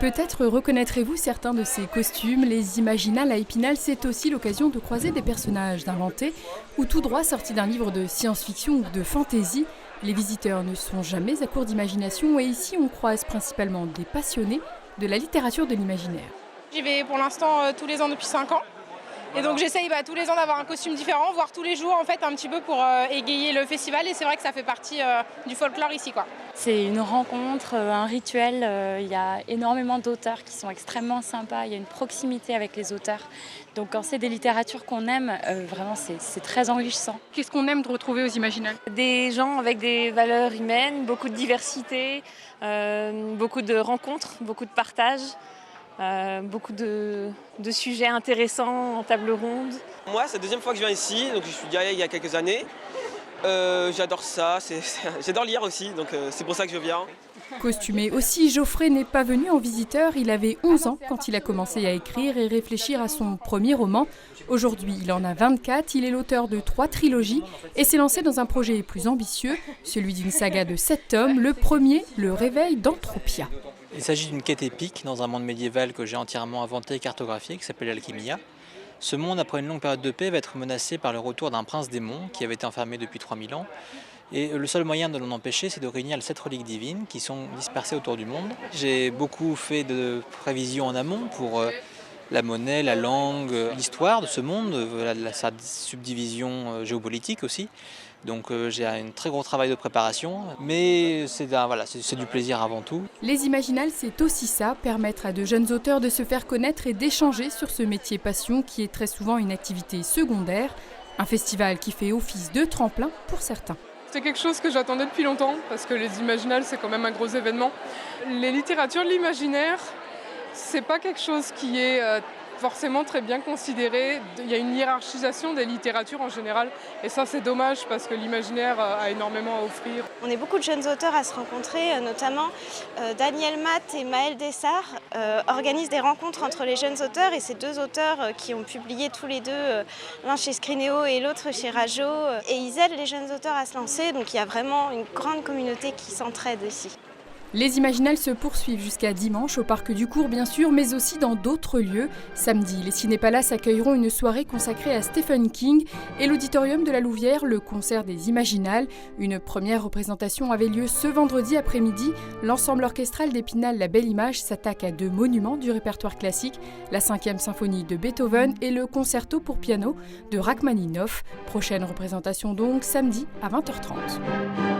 Peut-être reconnaîtrez-vous certains de ces costumes. Les Imaginales à Épinal, c'est aussi l'occasion de croiser des personnages d'inventés ou tout droit sortis d'un livre de science-fiction ou de fantasy. Les visiteurs ne sont jamais à court d'imagination et ici on croise principalement des passionnés de la littérature de l'imaginaire. J'y vais pour l'instant tous les ans depuis 5 ans. Et donc j'essaye tous les ans d'avoir un costume différent, voire tous les jours en fait un petit peu pour égayer le festival. Et c'est vrai que ça fait partie du folklore ici, quoi. C'est une rencontre, un rituel. Il y a énormément d'auteurs qui sont extrêmement sympas. Il y a une proximité avec les auteurs. Donc quand c'est des littératures qu'on aime, vraiment c'est très enrichissant. Qu'est-ce qu'on aime de retrouver aux Imaginales? Des gens avec des valeurs humaines, beaucoup de diversité, beaucoup de rencontres, beaucoup de partage. Beaucoup de sujets intéressants en table ronde. Moi, c'est la deuxième fois que je viens ici, donc je suis déjà allé il y a quelques années. J'adore ça, j'adore lire aussi, donc c'est pour ça que je viens. Costumé aussi, Geoffrey n'est pas venu en visiteur. Il avait 11 ans quand il a commencé à écrire et réfléchir à son premier roman. Aujourd'hui, il en a 24, il est l'auteur de 3 trilogies et s'est lancé dans un projet plus ambitieux, celui d'une saga de 7 tomes, le premier, Le Réveil d'Anthropia. Il s'agit d'une quête épique dans un monde médiéval que j'ai entièrement inventé et cartographié, qui s'appelle Alchimia. Ce monde, après une longue période de paix, va être menacé par le retour d'un prince démon qui avait été enfermé depuis 3000 ans. Et le seul moyen de l'en empêcher, c'est de réunir les 7 reliques divines qui sont dispersées autour du monde. J'ai beaucoup fait de prévisions en amont pour la monnaie, la langue, l'histoire de ce monde, sa subdivision géopolitique aussi. Donc j'ai un très gros travail de préparation, mais c'est du plaisir avant tout. Les Imaginales, c'est aussi ça, permettre à de jeunes auteurs de se faire connaître et d'échanger sur ce métier passion qui est très souvent une activité secondaire, un festival qui fait office de tremplin pour certains. C'est quelque chose que j'attendais depuis longtemps, parce que les Imaginales, c'est quand même un gros événement. Les littératures de l'imaginaire, c'est pas quelque chose qui est forcément très bien considéré. Il y a une hiérarchisation des littératures en général, et ça c'est dommage parce que l'imaginaire a énormément à offrir. On est beaucoup de jeunes auteurs à se rencontrer, notamment Daniel Matt et Maël Dessart organisent des rencontres entre les jeunes auteurs, et ces 2 auteurs qui ont publié tous les 2, l'un chez Scrinéo et l'autre chez Rajo, et ils aident les jeunes auteurs à se lancer, donc il y a vraiment une grande communauté qui s'entraide ici. Les Imaginales se poursuivent jusqu'à dimanche au Parc du Cours bien sûr, mais aussi dans d'autres lieux. Samedi, les Ciné-Palaces accueilleront une soirée consacrée à Stephen King et l'Auditorium de la Louvière, le concert des Imaginales. Une première représentation avait lieu ce vendredi après-midi. L'ensemble orchestral d'Épinal La Belle Image s'attaque à 2 monuments du répertoire classique, la 5e symphonie de Beethoven et le concerto pour piano de Rachmaninov. Prochaine représentation donc samedi à 20h30.